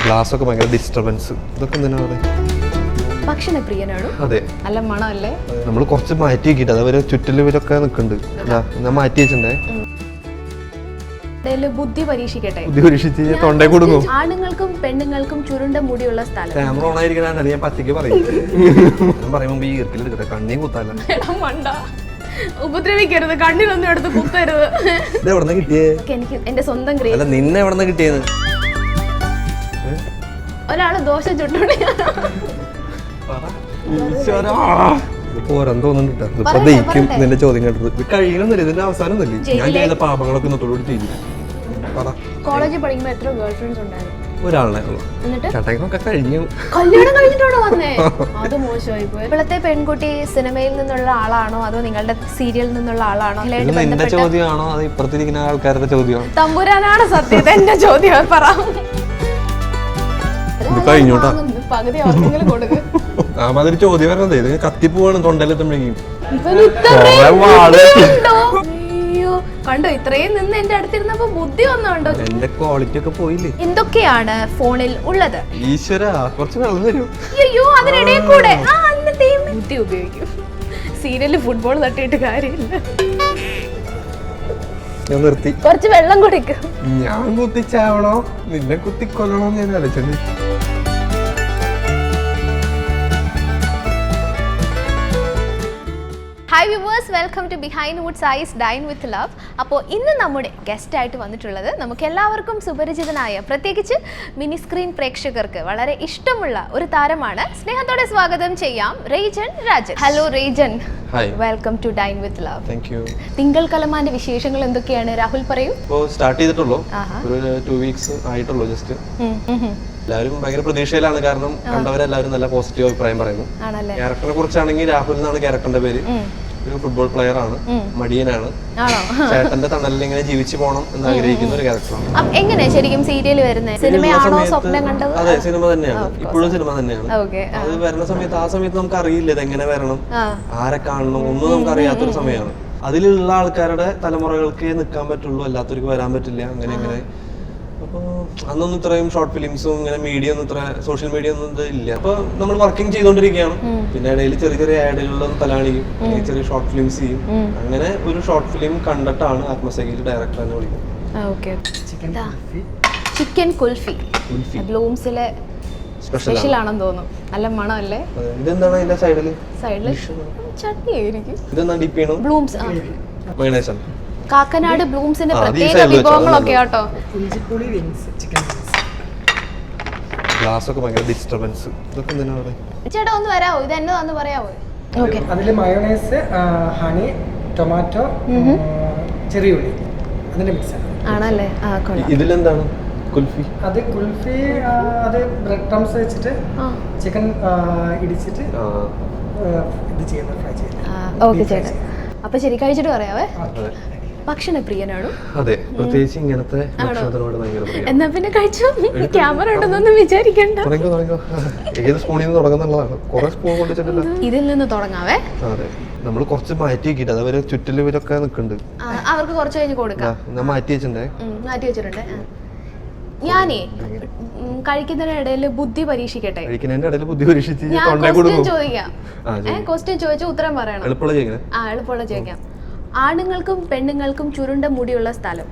Glass ഒക്കെ ഭയങ്കര disturbance. ഇതൊക്കെ എന്തിനാ ഭക്ഷണപ്രിയനാണോ? അതെ. നല്ല മണമല്ലേ? നമ്മൾ കുറച്ച് മാറ്റി വെക്കിട്ട് അതവര് ചുറ്റിലിവരൊക്കെ നിൽക്കുന്നുണ്ട്. ഞാൻ മാറ്റി വെച്ചിട്ടുണ്ടേ. ബുദ്ധി പരീക്ഷിക്കട്ടെ. ബുദ്ധി പരീക്ഷിച്ച് തൊണ്ടേ കൊടുക്കും. ആണുങ്ങൾക്കും പെണ്ണുങ്ങൾക്കും ചുരുണ്ട മുടിയുള്ള സ്ഥലം. ക്യാമറ ഓൺ ആയിരിക്കണ ഞാൻ പച്ചക്ക് പറയും. ഞാൻ പറയുമ്പോ ഈ ഈർക്കിലെടുക്കട്ടെ, കണ്ണിയും കുത്താല്ല. ഉപദ്രവിക്കരുത്, കണ്ണിലൊന്നും എടുത്ത് കുത്തരുത്. ഇത് എവിടെന്ന് കിട്ടിയേ? എനിക്ക് എന്റെ സ്വന്തം അല്ല, നിന്നെ എവിടെന്ന് കിട്ടിയത്? ഒരാള് ദോശ ചുട്ടോണ്ട് പോരാൻ തോന്നുന്നുണ്ട്. ഇപ്പൊ ദഹിക്കും നിന്റെ ചോദ്യം കേട്ടത്. ഇത് കഴിയണമെന്നില്ല, ഇതിന്റെ അവസാനം ഒന്നല്ലേ. ഞാൻ ചെയ്ത പാപങ്ങളൊക്കെ ഇന്നത്തോട് ചെയ്തു. കോളേജിൽ പഠിക്കുമ്പോ എത്ര ഗേൾ ഫ്രണ്ട്സ് ഉണ്ടായിരുന്നു? ഒരാളെ എന്നിട്ട് കഴിഞ്ഞു. കല്യാണം കഴിഞ്ഞിട്ടാണോ വന്നേ? അത് മോശമായി പോയി. ഇപ്പോഴത്തെ പെൺകുട്ടി സിനിമയിൽ നിന്നുള്ള ആളാണോ അതോ നിങ്ങളുടെ സീരിയലിൽ നിന്നുള്ള ആളാണോ? നിന്റെ ചോദ്യമാണോ അത് ഇപ്പുറത്തിരിക്കുന്ന ആൾക്കാരുടെ ചോദ്യമാണോ? തമ്പുരാനാണ് സത്യം. എന്റെ ചോദ്യം പറ. കഴിഞ്ഞോട്ടാ, പകുതി അവർക്കെങ്കിലും കൊടുക്കും. അതൊരു ചോദ്യം വരണത്. ഇത് കത്തിപ്പോവാണ് തൊണ്ടയിലെത്തുമ്പോഴേക്കും. അയ്യോ കണ്ടോ, ഇത്രയും നിന്ന് എന്റെ അടുത്തിരുന്നപ്പോ ബുദ്ധി വന്നോണ്ടോ? എന്റെ ക്വാളിറ്റി ഒക്കെ പോയില്ലേ? എന്തൊക്കെയാണ് ഫോണിൽ ഉള്ളത്? ഈശ്വര, കുറച്ച് വെള്ളം തരൂ. അയ്യോ അതിനിടയിൽ കൂടെ ബുദ്ധി ഉപയോഗിക്കും. സീരിയലിൽ ഫുട്ബോൾ തട്ടിയിട്ട് കാര്യമില്ല. ഞാൻ നിർത്തി. കുറച്ച് വെള്ളം കുടിക്കും. ഞാൻ കുത്തിച്ചാവണോ നിന്നെ കുത്തിക്കൊല്ലണോ ഞാൻ ആലോചിച്ചത്. Hi viewers, welcome to Behindwoods ice dine with love. അപ്പോൾ ഇന്ന് നമ്മുടെ ഗസ്റ്റായിട്ട് വന്നിട്ടുള്ളത് നമുക്ക് എല്ലാവർക്കും സുപരിചിതനായ, പ്രത്യേകിച്ച് മിനി സ്ക്രീൻ പ്രേക്ഷകർക്ക് വളരെ ഇഷ്ടമുള്ള ഒരു താരമാണ്. സ്നേഹത്തോടെ സ്വാഗതം ചെയ്യാം Rejan Rajan. Hello Rejan, welcome to dine with love. Thank you. തിങ്കൾ കലമാന്റെ വിശേഷങ്ങൾ എന്തൊക്കെയാണ് രാഹുൽ പറയൂ. ഇപ്പോൾ സ്റ്റാർട്ട് ചെയ്തിട്ടുള്ളൂ, ഒരു 2 വീക്സ് ആയിട്ടുള്ളൂ ജസ്റ്റ്. എല്ലാവരും ഭയങ്കര പ്രതീക്ഷയിലാണ്, കാരണം കണ്ടവരെല്ലാവരും നല്ല പോസിറ്റീവ് അഭിപ്രായം പറയുന്നു. ക്യാരക്ടറെ കുറിച്ചാണെങ്കിൽ രാഹുൽ എന്നാണ് ക്യാരക്ടറിന്റെ പേര്. ഒരു ഫുട്ബോൾ പ്ലെയർ ആണ്, മടിയനാണ്, ചേട്ടന്റെ തണലിൽ ഇങ്ങനെ ജീവിച്ചു പോകണം എന്ന് ആഗ്രഹിക്കുന്ന ഒരു ക്യാരക്ടറാണ്. എങ്ങനെയാ ശരിക്കും സീരിയൽ വരുന്നത്? സിനിമയാണോ സ്വപ്നം കണ്ടത്? അതെ, സിനിമ തന്നെയാണ്, ഇപ്പോഴും സിനിമ തന്നെയാണ്. അത് വരുന്ന സമയത്ത്, ആ സമയത്ത് നമുക്ക് അറിയില്ല ഇത് എങ്ങനെ വരണം, ആരെ കാണണം, ഒന്നും നമുക്ക് അറിയാത്തൊരു സമയമാണ്. അതിലുള്ള ആൾക്കാരുടെ തലമുറകൾക്ക് നിൽക്കാൻ പറ്റുള്ളൂ, അല്ലാത്തവർക്ക് വരാൻ പറ്റില്ല. അങ്ങനെ അപ്പോൾ അന്നൊന്നും ഇത്രയും ഷോർട്ട് ഫിലിംസും ഇങ്ങനെ മീഡിയ ഒന്നും, ഇത്ര സോഷ്യൽ മീഡിയ ഒന്നും ഇല്ല. അപ്പൊ നമ്മൾ വർക്കിംഗ് ചെയ്തുകൊണ്ടിരിക്കുകയാണ്. പിന്നെ ഇടയിൽ ചെറിയ ചെറിയ ആഡുകളിലൊന്നും തലാണിക്കും, ചെറിയ ഷോർട്ട് ഫിലിംസ് ചെയ്യും. അങ്ങനെ ഒരു ഷോർട്ട് ഫിലിം കണ്ടിട്ടാണ് ആത്മസഖിയിൽ ഡയറക്ടർ തന്നെ വിളിക്കുന്നത്. ചിക്കൻ കുൽഫി ബ്ലൂംസിലെ സ്പെഷ്യൽ ആണെന്ന് തോന്നുന്നു. നല്ല മണമല്ലേ? ഇതെന്താണ് അതിന്റെ സൈഡില് ചട്നി ആയിരിക്കും. ഇതെന്താ ഡിപ്പ് ചെയ്യണം? ബ്ലൂംസ് മയോണൈസ് ആണ്. കാക്കനാട് ബ്ലൂംസിന്റെ പ്രത്യേക വിഭവങ്ങളൊക്കെ കേട്ടോ. ഗ്ലാസ് ഒക്കെ ഭയങ്കര ഡിസ്റ്റർബൻസ്. ഇതൊക്കെ എന്തിനാ അവിടെ? ചേട്ടാ ഒന്ന് വരാവോ? ഇത് എന്നതാന്ന് പറയാവോ? ഓക്കേ. അതില് മയോണൈസ്, ഹണി, ടൊമാറ്റോ, ചെറിയ ഉള്ളി, അതിന്റെ മിക്സ് ആണല്ലേ? ഇതിലെന്താണ് കുൽഫി? അത് കുൽഫി, അത് ബ്രെഡ് ക്രംസ് വെച്ചിട്ട് ചിക്കൻ ഇടിച്ചിട്ട് ഇത് ചെയ്യുന്നത്, ഫ്രൈ ചെയ്യുന്നത്. ഓക്കെ ചേട്ടാ, അപ്പൊ ശരി, കഴിച്ചിട്ട് പറയാവേ. ഭക്ഷണപ്രിയനാണോ? അതെ, പ്രത്യേകിച്ച് ഇങ്ങനത്തെ ഭക്ഷണത്തിനോട് ഭയങ്കര പ്രിയം. എന്നാ പിന്നെ കഴിച്ചോ. ക്യാമറ ഉണ്ടെന്നൊന്നും വിചാരിക്കണ്ട. ഏത് സ്പൂണിൽ നിന്ന് തുടങ്ങുന്നുള്ളതാണ്. കുറെ സ്പൂൺ കൊണ്ടിട്ടില്ല. ഇതിൽ നിന്ന് തുടങ്ങാവേ. അതെ, നമ്മൾ കുറച്ച് മാറ്റി വെക്കിട്ട് അതവര് ചുറ്റിലിവരൊക്കെ നിൽക്കുന്നുണ്ട്. അവർക്ക് കുറച്ച് കഴിഞ്ഞ് കൊടുക്കാം. ഞാൻ മാറ്റി വെച്ചിട്ടുണ്ടേ. മാറ്റി വെച്ചിട്ടുണ്ട്. ഞാനേ കഴിക്കുന്നതിനിടയിൽ ബുദ്ധി പരീക്ഷിക്കട്ടെ. കഴിക്കുന്നതിന്റെ ഇടയിൽ ബുദ്ധി പരീക്ഷിച്ച് ഞാൻ ക്വസ്റ്റ്യൻ ചോദിക്കാം. ക്വസ്റ്റ്യൻ ചോദിച്ചു ഉത്തരം പറയണം. എളുപ്പമുള്ള ചോദിക്കാം. എളുപ്പമുള്ള ചോദിക്കാം. ആണുങ്ങൾക്കും പെണ്ണുങ്ങൾക്കും ചുരുണ്ട മുടിയുള്ള സ്ഥലം?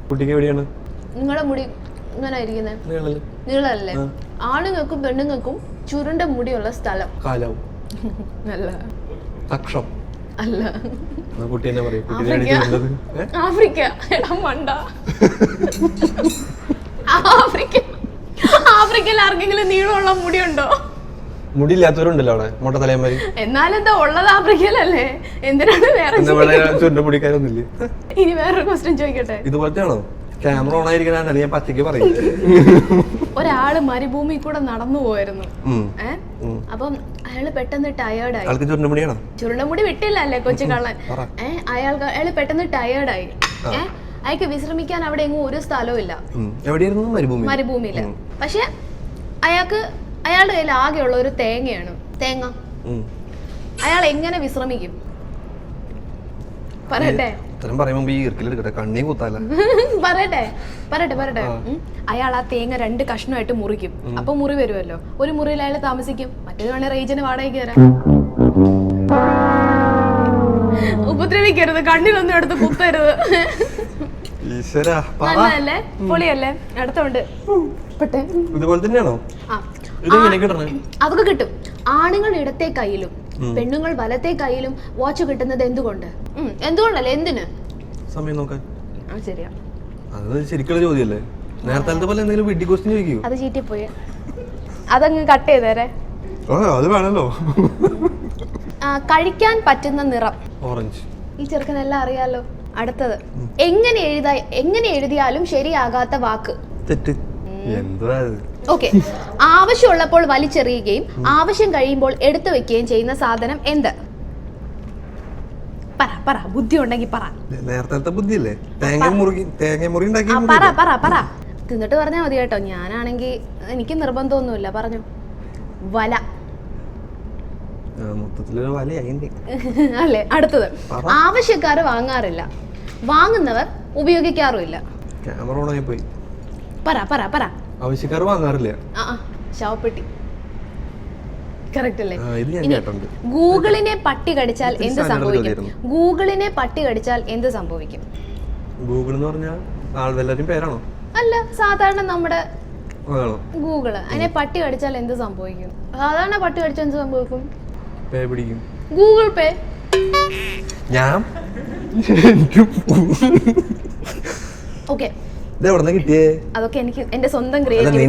കുട്ടിക്ക് എവിടെയാണ്? നിങ്ങളുടെ മുടി ഇങ്ങനെ ഇരിക്കുന്നത് നീളല്ലേ? ആണുങ്ങൾക്കും പെണ്ണുങ്ങൾക്കും ചുരുണ്ട മുടിയുള്ള സ്ഥലം? കാലാവും. അല്ല. അക്ഷം അല്ല. കുട്ടി തന്നെ പറയും. ആഫ്രിക്ക. എടാ മണ്ട. ആഫ്രിക്കയിൽ ആർക്കെങ്കിലും നീളമുള്ള മുടിയുണ്ടോ? മുടിയില്ലാത്തവരുണ്ടല്ലോ അവിടെ, മൊട്ട തലയന്മാര്. എന്നാലെന്താ ഉള്ളത് ആഫ്രിക്കയിലല്ലേ? എന്തിനാണ് വേറെ? മുടിക്കാരൊന്നുമില്ലേ? ഇനി വേറൊരു ക്വസ്റ്റ്യൻ ചോദിക്കട്ടെ. ഇതുപോലത്തെയാണോ? ക്യാമറ ഓൺ ആയിരിക്കണ ഞാൻ പച്ചക്ക് പറയും. ഒരാള് മരുഭൂമി കൂടെ നടന്നു പോയിരുന്നു. അപ്പം അയാള് പെട്ടെന്ന് ടയേർഡായി. ചുരുണ്ടമുടി വിട്ടില്ലല്ലേ കൊച്ചു കള്ളൻ. അയാള് പെട്ടെന്ന് ടയേർഡായി. അയാൾക്ക് വിശ്രമിക്കാൻ അവിടെ എങ്ങും ഒരു സ്ഥലവും ഇല്ല. മരുഭൂമിയില്. പക്ഷെ അയാളുടെ കയ്യിൽ ആകെയുള്ള ഒരു തേങ്ങ. അയാൾ എങ്ങനെ വിശ്രമിക്കും? പറയട്ടെ. ഉത്തരം പറയുമ്പോ ഈ ഈർക്കിലെടുക്കട്ടെ, കണ്ണി കുത്താല. പറയട്ടെ. അയാൾ ആ തേങ്ങ 2 കഷ്ണമായിട്ട് മുറിക്കും. അപ്പൊ മുറി വരുമല്ലോ, ഒരു മുറിയിൽ അയാൾ താമസിക്കും, മറ്റേത് വേണേ റേഞ്ചിന് വാടകയ്ക്ക് തരാം. ഉപദ്രവിക്കരുത്, കണ്ണിലൊന്നും എടുത്ത് കുത്തരുത്. നല്ലതല്ലേ, പൊളിയല്ലേ? അടുത്തോണ്ട് ഇതുപോലെ തന്നെയാണോ? അതൊക്കെ കിട്ടും. ആണുങ്ങൾ ഇടത്തെ കയ്യിലും പെണ്ണുങ്ങൾ വലത്തെ കയ്യിലും വാച്ച് കിട്ടുന്നത് എന്തുകൊണ്ട്? എന്തുകൊണ്ടല്ലേ, എന്തിന്? സമയം നോക്കാൻ. ശരിയാ, അത് ശരിക്കുള്ള ചോദ്യമല്ലേ? നേരത്തെ പോലെ എന്തെങ്കിലും വെഡി ക്വസ്റ്റ്യൻ ചോദിക്കൂ. അത് ചീറ്റിപ്പോയി, അതങ്ങ് കട്ട് ചെയ്തേരെ. അത് വേണല്ലോ. കഴിക്കാൻ പറ്റുന്ന നിറം ഓറഞ്ച്. ഈ ചെറുക്കനെല്ലാം അറിയാലോ. അടുത്തത്, എങ്ങനെ എഴുതിയാലും ശരിയാകാത്ത വാക്ക്. തെറ്റ്. എന്താ? ഓക്കെ. ആവശ്യമുള്ളപ്പോൾ വലിച്ചെറിയുകയും ആവശ്യം കഴിയുമ്പോൾ എടുത്തു വെക്കുകയും ചെയ്യുന്ന സാധനം എന്ത്? പറ, ബുദ്ധി ഉണ്ടെങ്കിൽ പറ. നേരത്തെ ബുദ്ധിയല്ലേ? തേങ്ങ മുറി പറ. തിന്നിട്ട് പറഞ്ഞാൽ മതി കേട്ടോ. ഞാനാണെങ്കിൽ എനിക്ക് നിർബന്ധമൊന്നുമില്ല, പറഞ്ഞു. വല. അല്ലേ? അടുത്തത്, ആവശ്യക്കാർ വാങ്ങാറില്ല, വാങ്ങുന്നവർ ഉപയോഗിക്കാറുമില്ല. ക്യാമറ ഓണായി പോയി. പറ. ആവശ്യക്കാർ വാങ്ങാറില്ല. ശവപ്പെട്ടി. കറക്റ്റ് അല്ലേ? ഗൂഗിളിനെ പട്ടി കടിച്ചാൽ എന്ത് സംഭവിക്കും? ഗൂഗിൾ എന്ന് പറഞ്ഞാൽ ആൾവെല്ലാരും പേരാണോ? അല്ല, സാധാരണ നമ്മുടെ ഗൂഗിള്. അതിനെ പട്ടി കടിച്ചാൽ എന്ത് സംഭവിക്കും? സാധാരണ പട്ടി കടിച്ചാൽ എന്ത് സംഭവിക്കും? പേ പിടിക്കും. ഗൂഗിൾ പേ. ഞാൻ ഓക്കെ. അതൊക്കെ എനിക്ക് എന്റെ സ്വന്തം ക്രിയേറ്റിവിറ്റി.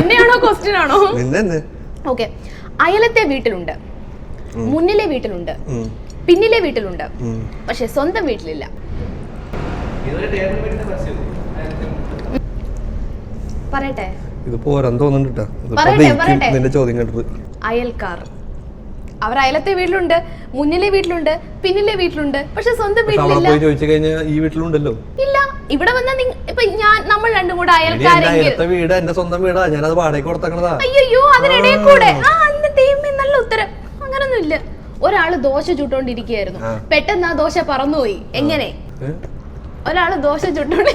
എന്നെയാണോ ക്വസ്റ്റ്യൻ ആണോ? ഓക്കെ. അയലത്തെ വീട്ടിലുണ്ട്, മുന്നിലെ വീട്ടിലുണ്ട്, പിന്നിലെ വീട്ടിലുണ്ട്, പക്ഷെ സ്വന്തം വീട്ടിലില്ല. പറയട്ടെ? ഇത് പോരാൻ തോന്നുന്നുണ്ട്. അയൽക്കാർ. അവർ അയലത്തെ വീട്ടിലുണ്ട്, മുന്നിലെ വീട്ടിലുണ്ട്, പിന്നിലെ വീട്ടിലുണ്ട്, പക്ഷെ സ്വന്തം വീട്ടിലില്ല. ഈ വീട്ടിലുണ്ടല്ലോ. ഇല്ല, ഇവിടെ വന്നാൽ നമ്മൾ രണ്ടും കൂടെ അയൽക്കാരെങ്കിൽ അയ്യോ അതിനിടയിൽ കൂടെ. നല്ല ഉത്തരം. അങ്ങനൊന്നും ഇല്ല. ഒരാള് ദോശ ചുട്ടോണ്ടിരിക്കുകയായിരുന്നു, പെട്ടെന്ന് ആ ദോശ പറന്നുപോയി. എങ്ങനെ? ഒരാള് ദോശ ചുട്ടോണ്ട്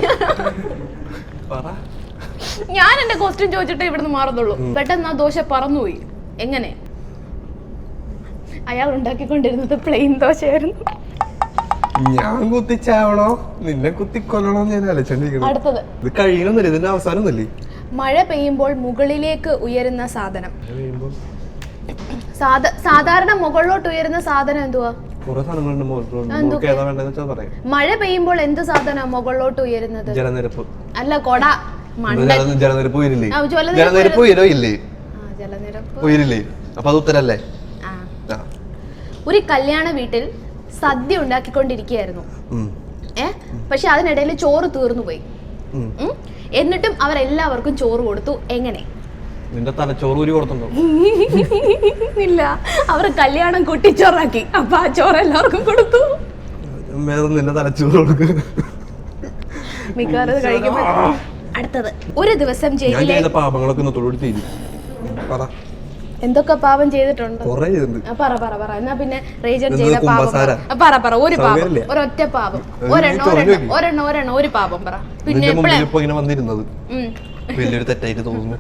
ഞാൻ എന്റെ ക്വസ്റ്റ്യൻ ചോദിച്ചിട്ട് ഇവിടുന്ന് മാറുന്നുള്ളൂ. പെട്ടെന്ന് ആ ദോശ പറന്നുപോയി. എങ്ങനെ? അയാൾ ഉണ്ടാക്കിക്കൊണ്ടിരുന്നത് പ്ലെയിൻ ദോശയായിരുന്നു. ഞാൻ കുത്തിച്ചാവണോ നിന്നെ കുത്തിക്കൊല്ലണോ ഞാൻ ആലോചിച്ചോണ്ടിരിക്കുന്നു. അടുത്തത്, ഇത് കഴിയണമെന്നില്ല, ഇതിന്റെ അവസാനമൊന്നുമില്ലേ? മഴ പെയ്യുമ്പോൾ മുകളിലേക്ക് ഉയരുന്ന സാധനം. സാധാരണ മുകളിലോട്ട് ഉയരുന്ന സാധനം എന്തുവാ? മഴ പെയ്യുമ്പോൾ എന്ത് സാധനം മുകളിലോട്ട് ഉയരുന്നത്? ജലനിരപ്പ്. അല്ല, കൊട. ജലനിരപ്പ് ഉയരില്ലേ? ജലനിരപ്പ് ഉയരവില്ലേ? ജലനിരപ്പ് ഉയരില്ലേ? അപ്പൊ അത് ഉത്തരല്ലേ? ഒരു കല്യാണ വീട്ടിൽ സദ്യ ഉണ്ടാക്കിക്കൊണ്ടിരിക്കുകയായിരുന്നു. പക്ഷെ അതിനിടയിൽ ചോറ് തീർന്നു പോയി. എന്നിട്ടും അവരെല്ലാവർക്കും ചോറ് കൊടുത്തു. എങ്ങനെ? നിന്റെ തലച്ചോറ് ഊരി കൊടുത്തുണ്ടോ? ഇല്ല, അവർ കല്യാണം കുട്ടിച്ചോറാക്കി. അപ്പൊ ആ ചോറ് എല്ലാവർക്കും കൊടുത്തു. നിന്റെ തലച്ചോറ് കൊടുക്കും. മിക്കവാറും കഴിക്കുമ്പോ. അടുത്തത്, ഒരു ദിവസം ജയിലിലെ എന്തൊക്കെ പാപം ചെയ്തിട്ടുണ്ട്? പറ. എന്നാ പിന്നെ റേജൻ ചെയ്ത പാപം പറ. ഒരു പാപം, ഒരൊറ്റ പാപം, ഒരെണ്ണം ഒരു പാപം പറ. പിന്നെ വലിയൊരു തെറ്റായിട്ട് തോന്നുന്നു.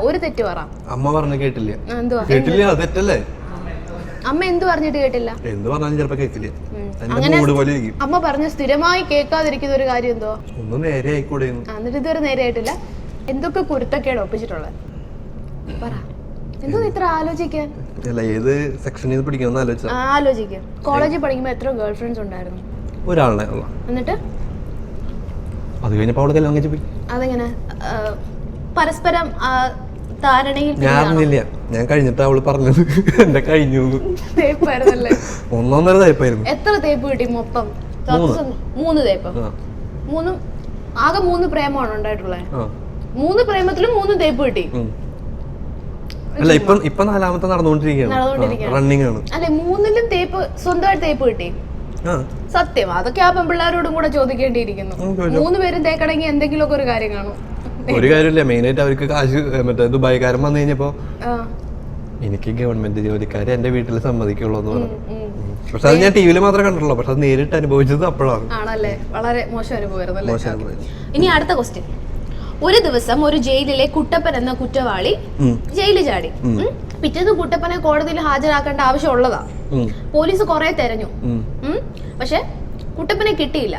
ഒരു തെറ്റ് പറ. അമ്മ പറഞ്ഞു കേട്ടില്ല. കേട്ടില്ല, തെറ്റല്ലേ? അമ്മ എന്ത് പറഞ്ഞിട്ട് കേട്ടില്ല? എന്ത് പറഞ്ഞാലും ചിലപ്പോ കേൾക്കില്ല. അമ്മ പറഞ്ഞ സ്ഥിരമായി കേൾക്കാതിരിക്കുന്ന ഒരു കാര്യം എന്തോ? ഒന്ന് നേരെ ആയിക്കൂടെ? എന്നിട്ട് ഇതുവരെ നേരെ ആയിട്ടില്ല. എന്തൊക്കെ കുരുത്തക്കേട് ഒപ്പിച്ചിട്ടുള്ളത് പറ. എന്തോ ഇത്ര ആലോചിക്കാൻ? ഏത് സെക്ഷനിൽ പഠിക്കണം ആലോചിക്കാം. കോളേജിൽ പഠിക്കുമ്പോ എത്ര ഗേൾ ഫ്രണ്ട്സ് ഉണ്ടായിരുന്നു? ഒരാളെ. എന്നിട്ട് അത് കഴിഞ്ഞപ്പോ അവളെ കല്യാണം കഴിച്ചു പോയി. അതെങ്ങനെ? പരസ്പരം ധാരണയിൽ ഞാൻ കഴിഞ്ഞിട്ട് അവള് പറഞ്ഞത് എന്റെ കഴിഞ്ഞു. തേപ്പായിരുന്നല്ലേ? 1.5 തേപ്പായിരുന്നു. എത്ര തേപ്പ് കിട്ടി മൊത്തം? 3 തേപ്പ്. ആകെ 3 പ്രേമമാണ് ഉണ്ടായിട്ടുള്ളത്. 3 പ്രേമത്തിലും 3 തേപ്പ് കിട്ടി. അല്ല, ഇപ്പൊ 4ാമത്തെ നടന്നുകൊണ്ടിരിക്കുകയാണ്. റണ്ണിങ് ആണ്. അല്ലെ, 3ലും തേപ്പ് സ്വന്തമായിട്ട് തേപ്പ് കിട്ടി. സത്യം. അതൊക്കെ ആ പെൺപിള്ളേരോടും കൂടെ ചോദിക്കേണ്ടിയിരിക്കുന്നു. 3 പേരും തേക്കണമെങ്കിൽ എന്തെങ്കിലുമൊക്കെ ഒരു കാര്യം കാണും. ഒരു കാര്യമില്ല, മെയിനായിട്ട് അവർക്ക് കാശ്. മറ്റേ ദുബായിക്കാരൻ വന്നു കഴിഞ്ഞപ്പോ എനിക്ക് ഗവൺമെന്റ് ജോലിക്കാരെ എന്റെ വീട്ടിൽ സമ്മതിക്കുള്ളൂ എന്ന് പറഞ്ഞു. പക്ഷെ അത് ഞാൻ ടിവിയിൽ മാത്രമേ കണ്ടിട്ടുള്ളൂ, പക്ഷെ അത് നേരിട്ട് അനുഭവിച്ചത് അപ്പോഴാണ്. ആണല്ലേ, വളരെ മോശം അനുഭവമായിരുന്നു. ഇനി അടുത്ത ക്വസ്റ്റ്യൻ. ഒരു ദിവസം ഒരു ജയിലിലെ കുട്ടപ്പൻ എന്ന കുറ്റവാളി ജയിലിൽ ചാടി. പിറ്റേന്ന് കുട്ടപ്പനെ കോടതിയിൽ ഹാജരാക്കേണ്ട ആവശ്യമുള്ളതാ. പോലീസ് കുറെ തെരഞ്ഞു, പക്ഷെ കുട്ടപ്പനെ കിട്ടിയില്ല.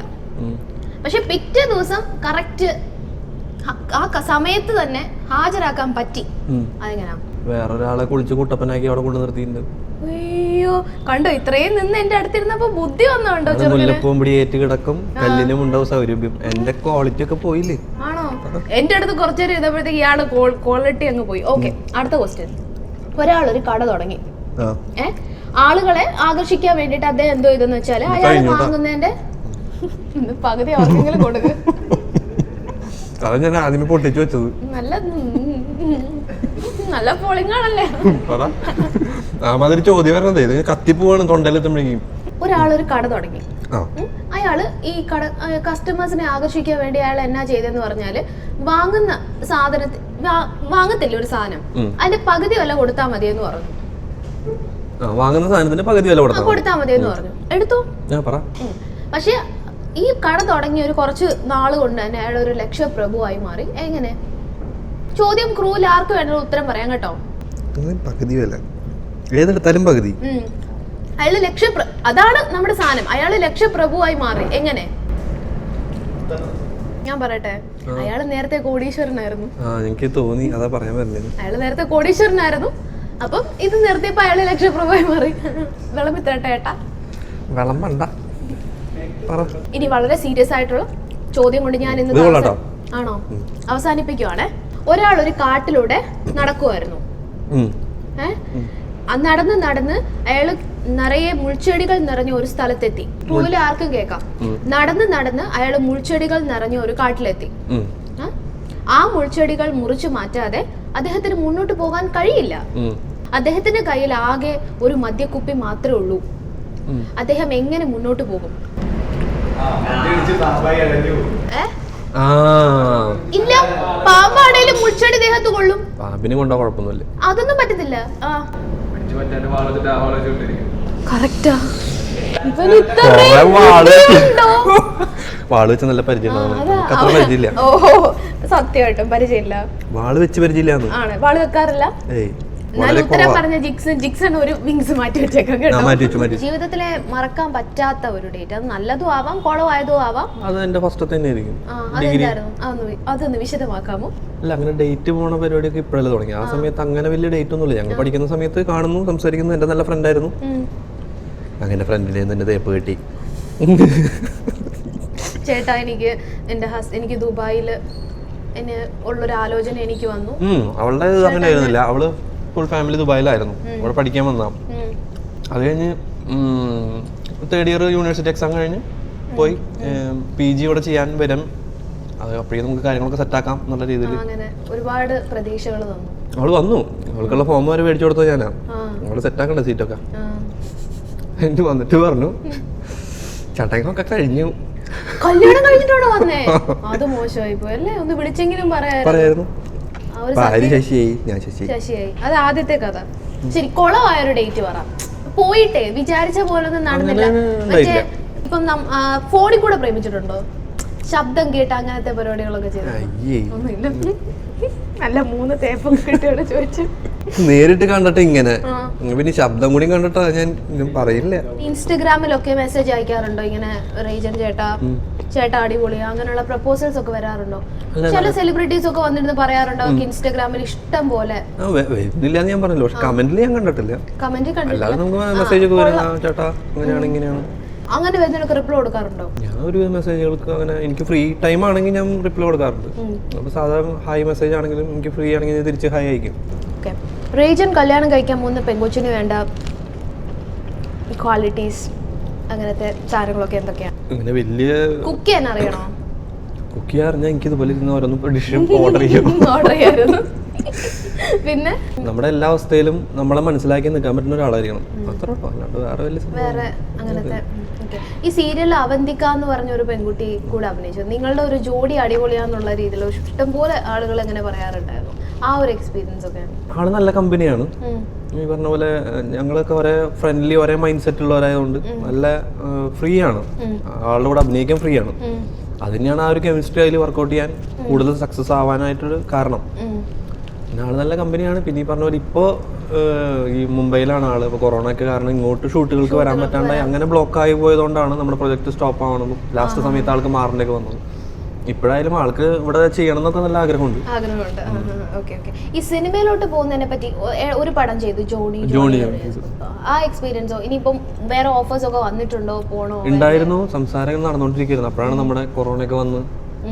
പക്ഷെ പിറ്റേ ദിവസം കറക്റ്റ് ആ സമയത്ത് തന്നെ ഹാജരാക്കാൻ പറ്റി. അതെങ്ങനാ? വേറൊരാളെ കുളിച്ച് കുട്ടപ്പനാക്കി അവിടെ കൊണ്ടു നിർത്തിയിട്ടുണ്ട്. അയ്യോ, കണ്ടോ, ഇത്രയും നിന്ന് എന്റെ അടുത്തിരുന്നപ്പോ ബുദ്ധി വന്നോണ്ടോ? മുല്ലപ്പൂമ്പടി ഏറ്റ് കിടക്കും, കല്ലിനും ഉണ്ടാവും സൗരഭ്യം. എന്റെ ക്വാളിറ്റി ഒക്കെ പോയില്ലേ? ആണോ? എന്റെ അടുത്ത് കുറച്ചേരം ഇരുന്നപ്പോഴത്തേക്ക് ഇയാള് ക്വാളിറ്റി അങ്ങ് പോയി. ഓക്കെ, അടുത്ത ക്വസ്റ്റ്യൻ. ഒരാളൊരു കട തുടങ്ങി. ആളുകളെ ആകർഷിക്കാൻ വേണ്ടിട്ട് അദ്ദേഹം എന്തോ ഇതെന്ന് വെച്ചാല് അയാൾ വാങ്ങുന്നതിന്റെ പകുതി അവർക്കെങ്കിലും കൊടുക്കുക. അതാണ് ഞാൻ ആദ്യമേ പൊട്ടിച്ചു വെച്ചത്. നല്ല പോളിങ്ങാണല്ലേ. അതൊരു ചോദ്യം വരണതേ, കത്തിപ്പോവാണ് തൊണ്ടയിലെത്തുമ്പോഴേക്കും. ഒരാളൊരു കട തുടങ്ങി. അയാള് ഈ കട കസ്റ്റമേഴ്സിനെ ആകർഷിക്കാൻ വേണ്ടി അയാൾ എന്നാ ചെയ്തെന്ന് പറഞ്ഞാല്, വാങ്ങുന്ന സാധനത്തിൽ വാങ്ങത്തില്ല ഒരു സാധനം, അതിന്റെ പകുതി വില കൊടുത്താൽ മതി എന്ന് പറഞ്ഞു. വാങ്ങുന്ന സാധനത്തിന്റെ പകുതി വില കൊടുത്താൽ മതി എന്ന് പറഞ്ഞു. എടുത്തു. പക്ഷെ ഈ കട തുടങ്ങിയ ഒരു കുറച്ച് നാള് കൊണ്ട് തന്നെ അയാൾ ഒരു ലക്ഷപ്രഭുവായി മാറി. എങ്ങനെ? ചോദ്യം ക്രൂൽ, ആർക്ക് വേണമെങ്കിലും ഉത്തരം പറയാം കേട്ടോ. പകുതി വില ഏതെടുത്താലും പകുതി. അയാള് അതാണ് നമ്മുടെ സാധനം. അയാള് ലക്ഷപ്രഭുവായി മാറി. എങ്ങനെ? ഞാൻ പറയട്ടെ, അയാള് നേരത്തെ കോടീശ്വരനായിരുന്നു. എനിക്ക് തോന്നി അതാ പറയാൻ പറ്റില്ല. അയാള് നേരത്തെ കോടീശ്വരനായിരുന്നു, അപ്പം ഇത് നിർത്തിയപ്പോ അയാള് ലക്ഷപ്രഭുവായി മാറി. വിളമ്പിത്തരട്ടെ ഏട്ടാ? വിളമ്പണ്ട. ഇനി വളരെ സീരിയസ് ആയിട്ടുള്ള ചോദ്യം കൊണ്ട് ഞാൻ ഇന്ന് ആണോ അവസാനിപ്പിക്കുവാണേ. ഒരാൾ ഒരു കാട്ടിലൂടെ നടക്കുമായിരുന്നു. നടന്ന് നടന്ന് അയാള് നിറയെ മുൾച്ചെടികൾ നിറഞ്ഞ ഒരു സ്ഥലത്തെത്തി. റൂമിൽ ആർക്കും കേൾക്കാം. നടന്ന് നടന്ന് അയാള് മുൾച്ചെടികൾ നിറഞ്ഞ ഒരു കാട്ടിലെത്തി. ആ മുൾച്ചെടികൾ മുറിച്ചു മാറ്റാതെ അദ്ദേഹത്തിന് മുന്നോട്ട് പോകാൻ കഴിയില്ല. അദ്ദേഹത്തിന്റെ കയ്യിൽ ആകെ ഒരു മദ്യക്കുപ്പി മാത്രമേ ഉള്ളൂ. അദ്ദേഹം എങ്ങനെ മുന്നോട്ട് പോകും? ഇല്ല, പാമ്പാണേലും മുൾച്ചെടി ദേഹത്ത് കൊള്ളും. പാമ്പിനെ കൊണ്ടാ കുഴപ്പമൊന്നുമില്ല, അതൊന്നും പറ്റത്തില്ല. കറക്റ്റാ. വാള് വെച്ച് നല്ല പരിചയമില്ല. ഓഹോ, സത്യമായിട്ടും പരിചയമില്ല. വാള് വെച്ച് പരിചയമില്ല. ആണ്, വാള് വെക്കാറില്ല. ഉത്തരം പറഞ്ഞ ജിക്സൺ ഒരു വിങ്സ് മാറ്റി വെച്ചേക്കാം കേട്ടോ. ജീവിതത്തിലെ മറക്കാൻ പറ്റാത്ത ഒരു ഡേറ്റ്, അത് നല്ലതും ആവാം കുളമായതും ആവാം. അത് എന്റെ ഫസ്റ്റ് തന്നെ ആയിരിക്കും. അതൊന്ന് വിശദമാക്കാമോ? അല്ല, അങ്ങനെ ഡേറ്റ് പോണ പരിപാടിയൊക്കെ ഇപ്പോഴല്ലേ തുടങ്ങി. ആ സമയത്ത് അങ്ങനെ വലിയ ഡേറ്റ് ഒന്നുമില്ല. ഞങ്ങൾ പഠിക്കുന്ന സമയത്ത് കാണുന്നു, സംസാരിക്കുന്നു. എന്റെ നല്ല ഫ്രണ്ട് ആയിരുന്നു. അങ്ങനെ ഫ്രണ്ടിനെ എന്റെ തേപ്പ് കിട്ടി. ചേട്ടാ, എനിക്ക് ദുബായിൽ ഉള്ളൊരു ആലോചന എനിക്ക് വന്നു. അവളുടെ അങ്ങനെ ആയിരുന്നില്ല. അവള് ഫുൾ ഫാമിലി ദുബായിലായിരുന്നു. അവിടെ പഠിക്കാൻ വന്നാ. അത് കഴിഞ്ഞ് തേർഡ് ഇയർ യൂണിവേഴ്സിറ്റി എക്സാം കഴിഞ്ഞ് പോയി PG ഇവിടെ ചെയ്യാൻ വരും. അത് അപ്പോഴേ നമുക്ക് കാര്യങ്ങളൊക്കെ സെറ്റാക്കാം എന്നുള്ള രീതിയിൽ ഒരുപാട് പ്രതീക്ഷകൾ തന്നു. അവള് വന്നു. അവൾക്കുള്ള ഫോം വരെ മേടിച്ചു കൊടുത്തത് ഞാനാ. അവള് സെറ്റാക്കണ്ട സീറ്റൊക്കെ. എന്നിട്ട് വന്നിട്ട് പറഞ്ഞു, ചട്ടങ്ങളൊക്കെ കഴിഞ്ഞു. കല്യാണം കഴിഞ്ഞിട്ടാണോ വന്നേ? അത് മോശമായി പോയി അല്ലേ? ഒന്ന് വിളിച്ചെങ്കിലും പറയായിരുന്നു. ശശിയായി. അത് ആദ്യത്തെ കഥ. ശരി, കുളമായൊരു ഡേറ്റ് പറ. പോയിട്ടേ വിചാരിച്ച പോലെ ഒന്നും നടന്നില്ല. മറ്റേ ഇപ്പം ഫോണിൽ കൂടെ പ്രേമിച്ചിട്ടുണ്ടോ? ശബ്ദം കേട്ട് അങ്ങനത്തെ പരിപാടികളൊക്കെ ചെയ്തു? ഒന്നുമില്ല. നല്ല 3 തേപ്പൊക്കെ കിട്ടിയോടെ ചോദിച്ചു. നേരിട്ട് കണ്ടിട്ട് ഇങ്ങനെ, പിന്നെ ശബ്ദം കൂടി കണ്ടിട്ടാ ഞാൻ പറയില്ല. ഇൻസ്റ്റഗ്രാമിലൊക്കെ മെസ്സേജ് അയക്കാറുണ്ടോ ഇങ്ങനെ, റീജൻ ചേട്ടാ അടിപൊളിയാ, അങ്ങനെയുള്ള പ്രപ്പോസൽസ് ഒക്കെ വരാറുണ്ടോ? ചില സെലിബ്രിറ്റീസ് ഒക്കെ വന്നിരുന്ന് പറയാറുണ്ടോ അവർക്ക് ഇൻസ്റ്റഗ്രാമിൽ ഇഷ്ടം പോലെ? ഞാൻ പറഞ്ഞല്ലോ, പക്ഷെ കമന്റിൽ ഞാൻ കണ്ടിട്ടില്ല. കമന്റ് കണ്ടിട്ടില്ല. മെസ്സേജ് ഒക്കെ വരാം, ചേട്ടാ അങ്ങനെയാണ് ഇങ്ങനെയാണ്. അങ്ങനെ വരുന്നതിനൊക്കെ റിപ്ലൈ കൊടുക്കാറുണ്ടോ? ഞാൻ ഒരു മെസ്സേജുകൾക്ക് അങ്ങനെ എനിക്ക് ഫ്രീ ടൈം ആണെങ്കിൽ ഞാൻ റിപ്ലൈ കൊടുക്കാറുണ്ട്. അപ്പൊ സാധാരണ ഹായ് മെസ്സേജ് ആണെങ്കിലും എനിക്ക് ഫ്രീ ആണെങ്കിൽ തിരിച്ച് ഹായ് അയക്കും. റീജൻ കല്യാണം കഴിക്കാൻ പോകുന്ന പെങ്കൊച്ചിന് വേണ്ട ക്വാളിറ്റീസ്, അങ്ങനത്തെ സാധനങ്ങളൊക്കെ എന്തൊക്കെയാണ്? അങ്ങനെ വലിയ കുക്ക് ചെയ്യാൻ അറിയണോ? കുക്ക് ചെയ്യാൻ അറിഞ്ഞാൽ എനിക്ക് ഇതുപോലെ ഓരോന്നും ഡിഷും ഓർഡർ ചെയ്യായിരുന്നു. പിന്നെ നമ്മുടെ എല്ലാ അവസ്ഥയിലും നമ്മളെ മനസ്സിലാക്കി നിൽക്കാൻ പറ്റുന്ന ഒരാളായിരിക്കണം. അത്ര അല്ലാണ്ട് വേറെ അങ്ങനത്തെ. ഈ സീരിയലിൽ അവന്തിക എന്ന് പറഞ്ഞ ഒരു പെൺകുട്ടി കൂടെ അഭിനയിച്ചു. നിങ്ങളുടെ ഒരു ജോഡി അടിപൊളിയാന്നുള്ള രീതിയിൽ ഇഷ്ടംപോലെ ആളുകൾ എങ്ങനെ പറയാറുണ്ടായിരുന്നു? ആ ഒരു എക്സ്പീരിയൻസ് ഒക്കെ? ആള് നല്ല കമ്പനിയാണ്, ഈ പറഞ്ഞ പോലെ ഞങ്ങളൊക്കെ ഒരേ ഫ്രണ്ട്ലി, ഒരേ മൈൻഡ് സെറ്റ് ഉള്ളവരായതുകൊണ്ട് നല്ല ഫ്രീ ആണ്, ആളുടെ കൂടെ അഭിനയിക്കാൻ ഫ്രീ ആണ്. അത് തന്നെയാണ് ആ ഒരു കെമിസ്ട്രി അതിൽ വർക്കൗട്ട് ചെയ്യാൻ കൂടുതൽ സക്സസ് ആവാനായിട്ടൊരു കാരണം. പിന്നെ ആള് നല്ല കമ്പനിയാണ്. പിന്നെ ഈ പറഞ്ഞ പോലെ ഇപ്പോൾ ഈ മുംബൈയിലാണ് ആള്. ഇപ്പോൾ കൊറോണയ്ക്ക് കാരണം ഇങ്ങോട്ട് ഷൂട്ടുകൾക്ക് വരാൻ പറ്റാണ്ടായി, അങ്ങനെ ബ്ലോക്ക് ആയി പോയതുകൊണ്ടാണ് നമ്മുടെ പ്രൊജക്ട് സ്റ്റോപ്പ് ആവണതും ലാസ്റ്റ് സമയത്ത് ആൾക്ക് മാറേണ്ടൊക്കെ വന്നത്. ഇപ്പോഴായാലും ആൾക്ക് ഇവിടെ ചെയ്യണം എന്നൊക്കെ നല്ല ആഗ്രഹമുണ്ട്. ഈ സിനിമയിലോട്ട് പോകുന്നതിനെ പറ്റി ഒരു പടം ചെയ്തു, ജോണി. ആ എക്സ്പീരിയൻസോ ഇനിയിപ്പം വേറെ ഓഫേഴ്സ് ഒക്കെ വന്നിട്ടുണ്ടോ? പോണോ? ഉണ്ടായിരുന്നു, സംസാരം നടന്നുകൊണ്ടിരിക്കുന്നു. അപ്പോഴാണ് നമ്മുടെ കൊറോണയൊക്കെ വന്ന്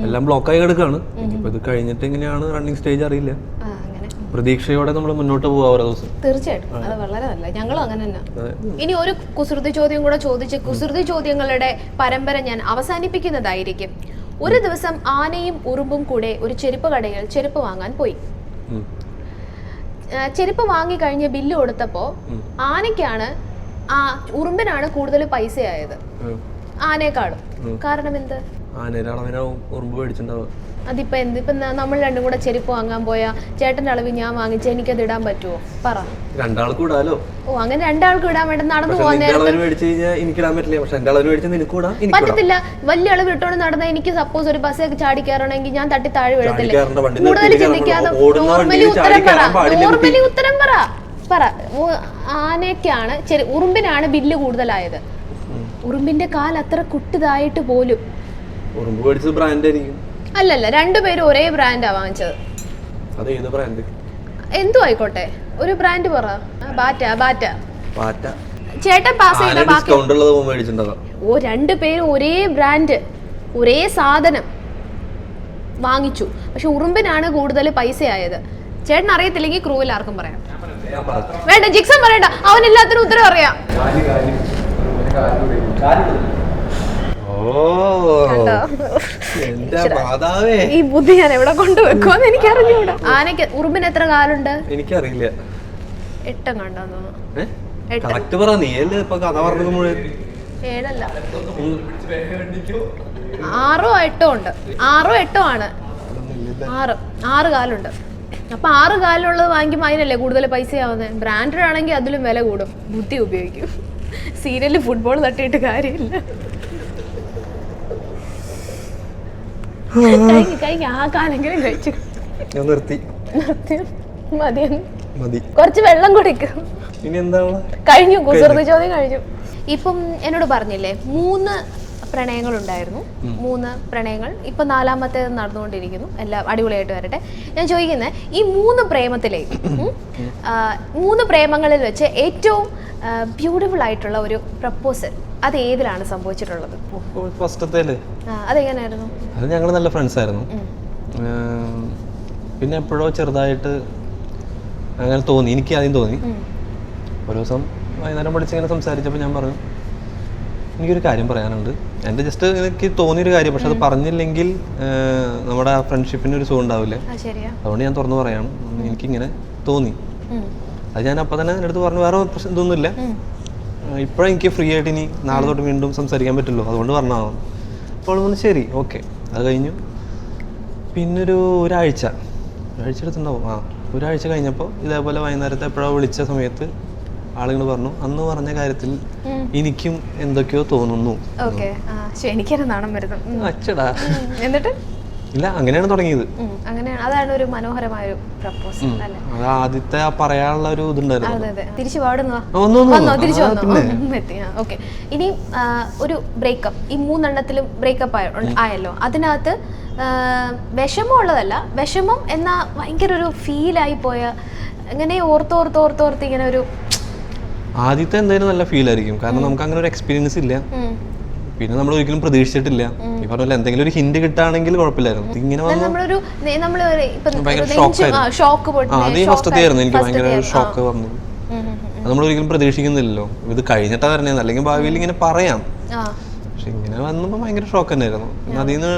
എല്ലാം ബ്ലോക്കായി കിടക്കുകയാണ്. ഇപ്പൊ ഇത് കഴിഞ്ഞിട്ട് എങ്ങനെയാണ് റണ്ണിങ് സ്റ്റേജ് അറിയില്ല. പ്രതീക്ഷയോടെ നമ്മൾ മുന്നോട്ട് പോകാം ഓരോ ദിവസം. തീർച്ചയായിട്ടും അത് വളരെ നല്ല. ഞങ്ങളും അങ്ങനെ തന്നെ. ഇനി ഒരു കുസൃതി ചോദ്യം കൂടെ ചോദിച്ച് കുസൃതി ചോദ്യങ്ങളുടെ പരമ്പര ഞാൻ അവസാനിപ്പിക്കുന്നതായിരിക്കും. ഒരു ദിവസം ആനയും ഉറുമ്പും കൂടെ ഒരു ചെരുപ്പ് കടയിൽ ചെരുപ്പ് വാങ്ങാൻ പോയി. ചെരുപ്പ് വാങ്ങി കഴിഞ്ഞ് ബില്ല് കൊടുത്തപ്പോ ആനയ്ക്കാണ് ഉറുമ്പിനാണ് കൂടുതൽ പൈസയായത് ആനയെക്കാളും. കാരണം എന്ത്? ഉറുമ്പ് മേടിച്ചിട്ടുണ്ടാവും. അതിപ്പോ എന്ത്? ഇപ്പൊ നമ്മൾ രണ്ടും കൂടെ ചെരുപ്പ് വാങ്ങാൻ പോയാ ചേട്ടന്റെ അളവ് ഞാൻ വാങ്ങിച്ച എനിക്കത് ഇടാൻ പറ്റുമോ? പറ. രണ്ടാൾക്ക് ഇടാലോ. ഓ, അങ്ങനെ രണ്ടാൾക്ക് ഇടാൻ വേണ്ടി നടന്നു പോകാൻ പറ്റത്തില്ല. വലിയ അളവ് ഇട്ടോണ്ട് നടന്ന എനിക്ക് സപ്പോസ് ഒരു ബസ്സൊക്കെ ചാടി കയറണമെങ്കിൽ ഞാൻ തട്ടി താഴെ വീഴത്തില്ല. കൂടുതൽ ചിന്തിക്കാതെ നോർമലി ഉത്തരം പറ. ആനയ്ക്കാണ് ഉറുമ്പിനാണ് ബില്ല് കൂടുതലായത്. ഉറുമ്പിന്റെ കാൽ അത്ര കുട്ടിതായിട്ട് പോലും. അല്ലല്ല, രണ്ടുപേരും ഒരേ ബ്രാൻഡാ വാങ്ങിച്ചത്. എന്തോ ആയിക്കോട്ടെ, ഒരു ബ്രാൻഡ് പറ. ബാറ്റ. ചേട്ടൻ പാസ് ചെയ്ത ബാക്കി. ഓ, രണ്ടുപേരും ഒരേ ബ്രാൻഡ്, ഒരേ സാധനം വാങ്ങിച്ചു. പക്ഷെ ഉറുമ്പിനാണ് കൂടുതൽ പൈസയായത്. ചേട്ടൻ അറിയത്തില്ലെങ്കിൽ ക്രൂവിൽ ആർക്കും പറയാം. വേണ്ട, ജിക്സൺ പറയണ്ട, അവൻ എല്ലാത്തിനും ഉത്തരം അറിയാം. ഈ ബുദ്ധി ഞാൻ എവിടെ കൊണ്ടുവെക്കുമെന്ന് എനിക്ക് അറിഞ്ഞൂടാ. ആനയ്ക്ക് ഉറുമ്പിന് എത്ര കാലുണ്ട്? എനിക്കറിയില്ല. 8 കണ്ടോന്ന് തോന്നുന്നു. 7 അല്ല, 6 or 8 ഉണ്ട്. 6 or 8 ആണ്. 6 കാലുണ്ട്. അപ്പൊ 6 കാലുള്ളത് വാങ്ങിക്കുമ്പോൾ അതിനല്ലേ കൂടുതൽ പൈസയാവുന്നത്. ബ്രാൻഡഡ് ആണെങ്കിൽ അതിലും വില കൂടും. ബുദ്ധി ഉപയോഗിക്കും. സീരിയലിൽ ഫുട്ബോൾ തട്ടിയിട്ട് കാര്യമില്ല. ആ കാലെങ്കിലും കഴിച്ചു. മതി. കുറച്ച് വെള്ളം കുടിക്കും. കഴിഞ്ഞു, കുസൃതി ചോദ്യം കഴിഞ്ഞു. ഇപ്പം എന്നോട് പറഞ്ഞില്ലേ 3 പ്രണയങ്ങൾ ഉണ്ടായിരുന്നു. 3 പ്രണയങ്ങൾ. ഇപ്പൊ 4ാമത്തേത് നടന്നുകൊണ്ടിരിക്കുന്നു. എല്ലാം അടിപൊളിയായിട്ട് വരട്ടെ. ഞാൻ ചോദിക്കുന്നത്, ഈ 3 പ്രേമത്തിലേക്ക് 3 പ്രേമങ്ങളിൽ വെച്ച് ഏറ്റവും ബ്യൂട്ടിഫുൾ ആയിട്ടുള്ള ഒരു പ്രപ്പോസൽ അത് ഏതിലാണ് സംഭവിച്ചിട്ടുള്ളത്? അതെങ്ങനെയായിരുന്നു? അത് ഞങ്ങൾ നല്ല ഫ്രണ്ട്സ് ആയിരുന്നു. പിന്നെ എപ്പോഴോ ചെറുതായിട്ട് അങ്ങനെ തോന്നി, എനിക്ക് ആദ്യം തോന്നി. ഒരു ദിവസം വൈകുന്നേരം വിളിച്ചിങ്ങനെ സംസാരിച്ചപ്പോൾ ഞാൻ പറഞ്ഞു, എനിക്കൊരു കാര്യം പറയാനുണ്ട്. എൻ്റെ ജസ്റ്റ് എനിക്ക് തോന്നിയൊരു കാര്യം, പക്ഷെ അത് പറഞ്ഞില്ലെങ്കിൽ നമ്മുടെ ആ ഫ്രണ്ട്ഷിപ്പിന് ഒരു സുഖം ഉണ്ടാവില്ല. അതുകൊണ്ട് ഞാൻ തുറന്നു പറയാണ്, എനിക്കിങ്ങനെ തോന്നി. അത് ഞാൻ അപ്പം തന്നെ എൻ്റെ അടുത്ത് പറഞ്ഞു, വേറെ പ്രശ്നം ഇതൊന്നുമില്ല, ഇപ്പോഴും എനിക്ക് ഫ്രീ ആയിട്ട് ഇനി നാളെ തൊട്ട് വീണ്ടും സംസാരിക്കാൻ പറ്റുള്ളൂ, അതുകൊണ്ട് പറഞ്ഞാൽ. അപ്പോൾ ഒന്ന് ശരി, ഓക്കെ. അത് കഴിഞ്ഞു. പിന്നൊരു ഒരാഴ്ച എടുത്തുണ്ടാവും. ഒരാഴ്ച കഴിഞ്ഞപ്പോൾ ഇതേപോലെ വൈകുന്നേരത്തെ എപ്പോഴോ വിളിച്ച സമയത്ത് ആളുകൾ പറഞ്ഞു, അന്ന് പറഞ്ഞ കാര്യത്തിൽ എനിക്കും എന്തൊക്കെയോ തോന്നുന്നു. അച്ചടാ. എന്നിട്ട് ഇല്ല, അങ്ങനെയാണ് തുടങ്ങിയത്. അതാണ് ഒരു മനോഹരമായ ഒരു പ്രപ്പോസൽ അല്ലേ? അത് ആദ്യത്തെ പറയാനുള്ള ഒരു ഇതുണ്ടായിരുന്നു. തിരിച്ചു പാടുന്നോ? ഓക്കെ. ഇനി ഒരു ബ്രേക്കപ്പ്, ഈ 3 എണ്ണത്തിലും ബ്രേക്കപ്പ് ആയല്ലോ. അതിനകത്ത് വിഷമം ഉള്ളതല്ല, വിഷമം എന്നാ ഭയങ്കര ഒരു ഫീലായി പോയ, അങ്ങനെ ഓർത്തോർത്ത് ഇങ്ങനെ ഒരു ആദ്യത്തെ എന്തായാലും നല്ല ഫീൽ ആയിരിക്കും. കാരണം നമുക്ക് അങ്ങനെ ഒരു എക്സ്പീരിയൻസ് ഇല്ല, പിന്നെ നമ്മൾ ഒരിക്കലും പ്രതീക്ഷിച്ചിട്ടില്ല. ഈ പറഞ്ഞ എന്തെങ്കിലും ഒരു ഹിന്റ് കിട്ടുകയാണെങ്കിൽ കുഴപ്പമില്ലായിരുന്നു. ഇങ്ങനെ ഫസ്റ്റത്തെ ആയിരുന്നു എനിക്ക് ഭയങ്കര ഷോക്ക് വന്നു. നമ്മൾ ഒരിക്കലും പ്രതീക്ഷിക്കുന്നില്ലല്ലോ, ഇത് കഴിഞ്ഞിട്ടാ വരണേന്ന്, അല്ലെങ്കിൽ ഭാവിയിൽ ഇങ്ങനെ പറയാം. പക്ഷെ ഇങ്ങനെ വന്നപ്പോൾ ഭയങ്കര ഷോക്ക് തന്നെയായിരുന്നു. അതിൽ നിന്ന്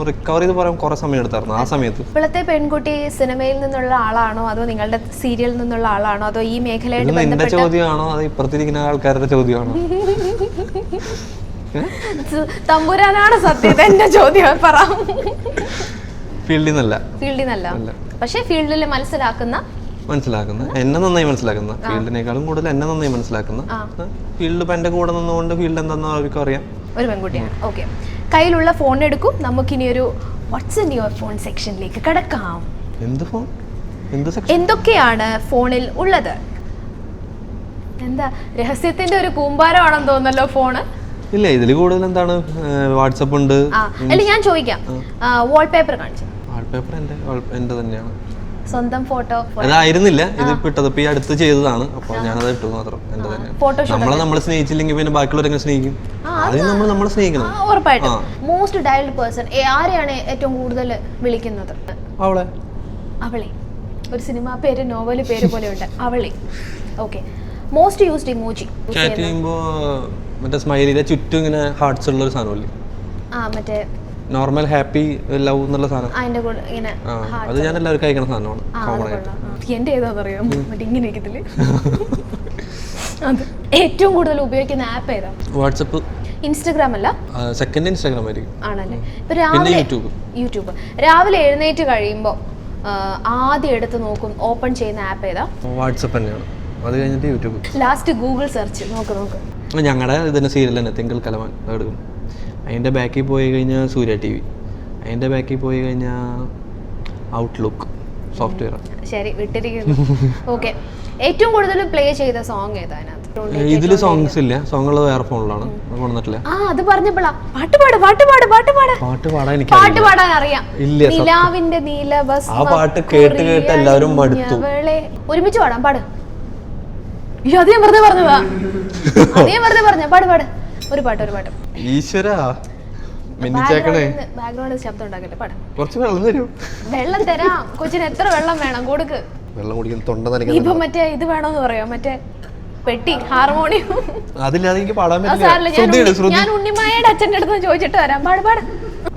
റിക്കവർ ചെയ്ത് പറയാൻ കുറെ സമയം എടുത്തായിരുന്നു ആ സമയത്ത്. ഇപ്പോഴത്തെ പെൺകുട്ടി സിനിമയിൽ നിന്നുള്ള ആളാണോ, അതോ നിങ്ങളുടെ സീരിയലിൽ നിന്നുള്ള ആളാണോ, അതോ ഈ മേഖലയായിട്ട് നിന്റെ ചോദ്യമാണോ അതോ ഇപ്പുറത്തിരിക്കുന്ന ആൾക്കാരുടെ ചോദ്യമാണോ? തമ്പുരാനാണ് സത്യം. എന്റെ ചോദ്യം പറ. ഫീൽഡിൽ നിന്നല്ല. പക്ഷെ ഫീൽഡിൽ മനസ്സിലാക്കുന്ന മനസ്സിലാക്കുന്ന, എന്നെ നന്നായി മനസ്സിലാക്കുന്ന, ഫീൽഡിനേക്കാളും കൂടുതൽ എന്നെ നന്നായി മനസ്സിലാക്കുന്ന, ഫീൽഡ് ഇപ്പം എൻ്റെ കൂടെ നിന്നുകൊണ്ട് ഫീൽഡ് എന്താണെന്ന് അവർക്കും അറിയാം. ഒരു പെൺകുട്ടിയാണ്. ഓക്കെ, കയ്യിലുള്ള ഫോൺ എടുക്കും. നമുക്കിനി ഒരു വാട്ട്സ് ഇൻ യുവർ ഫോൺ സെക്ഷനിലേക്ക് കിടക്കാം. എന്ത് ഫോൺ? എന്തൊക്കെയാണ് ഫോണിൽ ഉള്ളത്? എന്താ രഹസ്യത്തിന്റെ ഒരു കൂമ്പാരമാണെന്ന് തോന്നല്ലോ ഫോണ്. ഇല്ല, ഇതിൽ കൂടുതൽ എന്താണ്, വാട്സപ്പ് ഉണ്ട്. അല്ല, ഞാൻ ചോദിക്കാം, വാൾപേപ്പർ കാണിച്ചു. വാൾപേപ്പർ എൻ്റെ തന്നെയാണ്, സ്വന്തം ഫോട്ടോ. അതായിരുന്നില്ല ഇത് ഇട്ടത്, ഇപ്പൊ ഈ അടുത്ത് ചെയ്തതാണ്. അപ്പോൾ ഞാനത് ഇട്ടു മാത്രം, എൻ്റെ തന്നെയാണ്. നമ്മളെ സ്നേഹിച്ചില്ലെങ്കിൽ പിന്നെ ബാക്കിയുള്ളവരെങ്ങനെ സ്നേഹിക്കും? ആദ്യം നമ്മളെ സ്നേഹിക്കണം. ഉറപ്പായിട്ടും. മോസ്റ്റ് ഡയൽഡ് പേഴ്സൺ ആരെയാണ് ഏറ്റവും കൂടുതൽ വിളിക്കുന്നത്? അവളെ. ഒരു സിനിമ പേര്, നോവൽ പേര് പോലെ ഉണ്ട്, അവളെ. Okay. Most used emoji. Chat ചെയ്യുമ്പോ മറ്റേ സ്മൈലിയുടെ ചുറ്റും ഇങ്ങനെ ഹാർട്ട്സ് ഉള്ള ഒരു സാധനമല്ലേ? മറ്റേ നോർമൽ ഹാപ്പി ലവ് എന്നുള്ള സാധനം. അതിന്റെ കൂടെ ഇങ്ങനെ അത് ഞാൻ എല്ലാവർക്കും അയക്കണ സാധനമാണ്, കോമൺ ആയിട്ട്. എന്റെ ഏതാണെന്നറിയാം, മറ്റേ ഇങ്ങനെ ഇതില്. അത് ഏറ്റവും കൂടുതൽ ഉപയോഗിക്കുന്ന ആപ്പ് ഏതാ? വാട്സപ്പ്. ഇൻസ്റ്റഗ്രാം അല്ല, സെക്കൻഡ് ഇൻസ്റ്റഗ്രാം ആയിരിക്കും. ആണല്ലേ? ഇപ്പൊ രാവിലെ യൂട്യൂബ്. രാവിലെ എഴുന്നേറ്റ് കഴിയുമ്പോ ആദ്യം എടുത്ത് നോക്കും, ഓപ്പൺ ചെയ്യുന്ന ആപ്പ് ഏതാ? വാട്സപ്പ് തന്നെയാണ്. അത് കഴിഞ്ഞിട്ട് യൂട്യൂബ്. Last Google search. നോക്ക്. ഞങ്ങളുടെ ഇതിന്റെ സീരിയൽ തന്നെ, തിങ്കൾ കലവാൻ എടുക്കും. അതിൻ്റെ ബാക്കിൽ പോയി കഴിഞ്ഞാൽ സൂര്യ TV. അതിൻ്റെ ബാക്കിൽ പോയി കഴിഞ്ഞാൽ ഔട്ട്ലുക്ക് സോഫ്റ്റ്വെയർ. ശരി, വിട്ടിരിക്കുന്നു. ഓക്കെ. ഏറ്റവും കൂടുതൽ പ്ലേ ചെയ്ത സോങ് ഏതാ? ഇതില് സോങ്സ് ഇല്ല, സോങ് ഉള്ളത് വേറെ ഫോണിലാണ്, കൊണ്ടുവന്നിട്ടില്ല. അത് പറഞ്ഞപ്പോഴാ പാട്ട് പാടാൻ എനിക്ക് പാട്ട് പാടാൻ അറിയാം. നിലാവിന്റെ നീലഭസ്മ. ആ പാട്ട് കേട്ട് എല്ലാവരും മടുത്തു. ഒരുമിച്ച് പാടാം, പാട്. അത് ഞാൻ വെറുതെ പറഞ്ഞതാ, പാട്. ഒരു പാട്ട്. ഈശ്വരാ, ബാക്ക്ഗ്രൗണ്ട് ശബ്ദം ഉണ്ടാക്കല്ലേ, പാട്. കുറച്ച് വെള്ളം തരൂ. വെള്ളം തരാം. കൊച്ചിന് എത്ര വെള്ളം വേണം കൊടുക്ക്. വെള്ളം കുടിക്കാൻ തൊണ്ട നനയ്ക്കാൻ. ഇപ്പൊ മറ്റേ ഇത് വേണോന്ന് പറയാ, മറ്റേ പെട്ടി, ഹാർമോണിയം. അതില്ലാതെ എനിക്ക് പാടാൻ പറ്റില്ല. ഞാൻ ഉണ്ണിമായയുടെ അച്ഛൻ്റെ അടുത്ത് ചോദിച്ചിട്ട് വരാം. പാട്.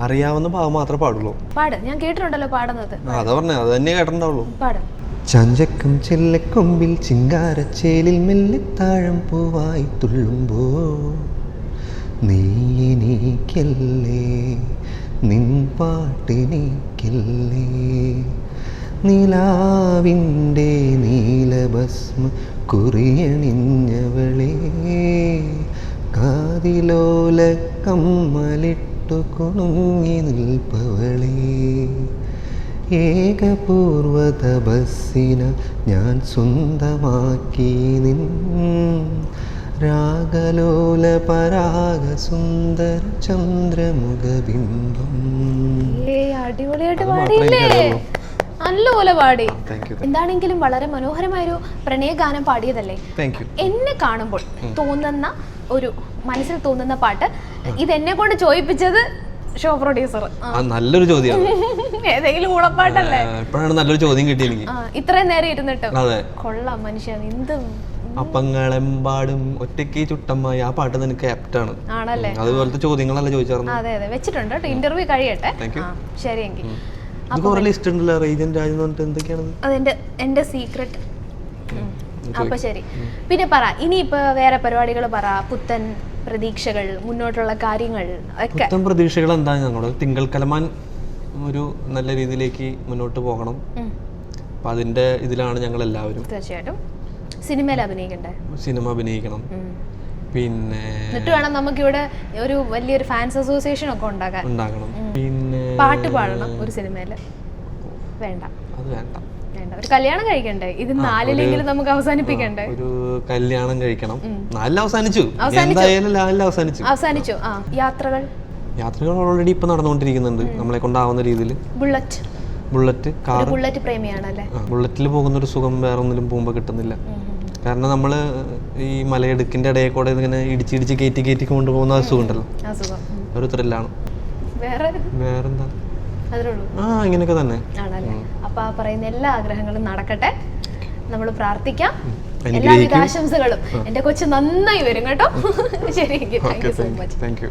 അറിയാവുന്ന ഭാഗം മാത്രമേ പാടുള്ളൂ. പാട്. ഞാൻ കേട്ടിട്ടുണ്ടല്ലോ പാടുന്നത്. അതാ പറഞ്ഞ, അത് തന്നെ കേട്ടിട്ടുണ്ടാവുള്ളൂ. പാട്. ചഞ്ചക്കം ചെല്ലക്കൊമ്പിൽ ചിങ്കാരച്ചേലിൽ മെല്ലെത്താഴം പൂവായി തുള്ളുമ്പോ നീ എനിക്കല്ലേ, നിൻ പാട്ടിനിക്കല്ലേ, നിലാവിൻ്റെ നീലഭസ്മ കുറിയണിഞ്ഞവളെ, കാതിലോല കമ്മലിട്ടു കുണുങ്ങി നിൽപ്പവളെ, ഏകപൂർവ തപസ്സിന ഞാൻ സ്വന്തമാക്കി നിൻ രാഗലോല പരാഗ സുന്ദര ചന്ദ്രമുഖബിംബം. അടിപൊളിയായിട്ട് പാടിയില്ലേ? നല്ലപോലെ പാടി. എന്താണെങ്കിലും വളരെ മനോഹരമായൊരു പ്രണയഗാനം പാടിയതല്ലേ? എന്നെ കാണുമ്പോൾ തോന്നുന്ന ഒരു മനസ്സിൽ തോന്നുന്ന പാട്ട്, ഇതെന്നെ കൊണ്ട് ചോദിപ്പിച്ചത് ഷോ പ്രൊഡ്യൂസർ. നല്ലൊരു ചോദ്യമാണ്. ഏതെങ്കിലും ഊളപ്പാട്ടല്ലേ? ഇപ്പോഴാണ് നല്ലൊരു ചോദ്യം കിട്ടിയത്. ഇത്രയും നേരം ഇരുന്നിട്ട് കൊള്ളാം മനുഷ്യൻ. എന്ത് അപ്പങ്ങളെമ്പാടും ഒറ്റയ്ക്ക് ചുട്ടമ്മായി, ആ പാട്ട് നിനക്ക് ആപ്റ്റാണ്. ആണല്ലേ? അതുപോലത്തെ ചോദ്യങ്ങളല്ല ചോദിച്ചായിരുന്നു. അതെ, വെച്ചിട്ടുണ്ട്. ഇന്റർവ്യൂ കഴിയട്ടെ. ശരിയെങ്കിൽ ലിസ്റ്റ് ഉണ്ടല്ലോ, റീജൻ രാജ് എന്ന് പറഞ്ഞിട്ട് എന്തൊക്കെയാണ്? അതെന്റെ എന്റെ സീക്രട്ട്. അപ്പൊ ശരി, പിന്നെ പറ, ഇനിയിപ്പോ വേറെ പരിപാടികൾ പറ, പുത്തൻ പ്രതീക്ഷകൾ, മുന്നോട്ടുള്ള കാര്യങ്ങൾ ഒക്കെ. പുത്തൻ പ്രതീക്ഷകൾ എന്താ? ഞങ്ങളുടെ തിങ്കൾ കലമാൻ ഒരു നല്ല രീതിയിലേക്ക് മുന്നോട്ട് പോകണം. അപ്പൊ അതിന്റെ ഇതിലാണ് ഞങ്ങൾ എല്ലാവരും. തീർച്ചയായിട്ടും സിനിമയിൽ അഭിനയിക്കണ്ടേ? സിനിമ അഭിനയിക്കണം. പിന്നെ എന്നിട്ട് വേണം നമുക്കിവിടെ ഒരു വലിയൊരു ഫാൻസ് അസോസിയേഷൻ ഒക്കെ ഉണ്ടാക്കണം. പിന്നെ പാട്ട് പാടണം ഒരു സിനിമയില്. വേണ്ട, അത് വേണ്ട. ഒരു കല്യാണം കഴിക്കണ്ടേ? ഇത് 4-ലെങ്കിലും നമുക്ക് അവസാനിപ്പിക്കണ്ടേ? ഒരു കല്യാണം കഴിക്കണം. 4 അവസാനിച്ചു. എന്തായാലും 4 അവസാനിച്ചു. യാത്രകൾ ഓൾറെഡി ഇപ്പൊ നടന്നുകൊണ്ടിരിക്കുന്നുണ്ട്, നമ്മളെ കൊണ്ടാവുന്ന രീതിയിൽ. Bullet car. ബുള്ളറ്റ് പ്രേമിയാണല്ലേ? ബുള്ളറ്റിൽ പോകുന്ന ഒരു സുഖം വേറെ ഒന്നിലും പോകുമ്പോ കിട്ടുന്നില്ല. കാരണം നമ്മള് ഈ മലയിടുക്കിന്റെ ഇടയിൽ കൂടെ ഇങ്ങനെ ഇടിച്ചിടിച്ച് കയറ്റി കൊണ്ടുപോകുന്ന ആ സുഖം ഉണ്ടല്ലോ, ഒരു ത്രില്ലാണ്. വേറെന്താ? ഇങ്ങനെയൊക്കെ തന്നെ. അപ്പൊ ആ പറയുന്ന എല്ലാ ആഗ്രഹങ്ങളും നടക്കട്ടെ, നമ്മൾ പ്രാർത്ഥിക്കാം. എല്ലാവിധ ആശംസകളും. എന്റെ കൊച്ചു നന്നായി വരും കേട്ടോ. ശരി, thank you so much. Thank you.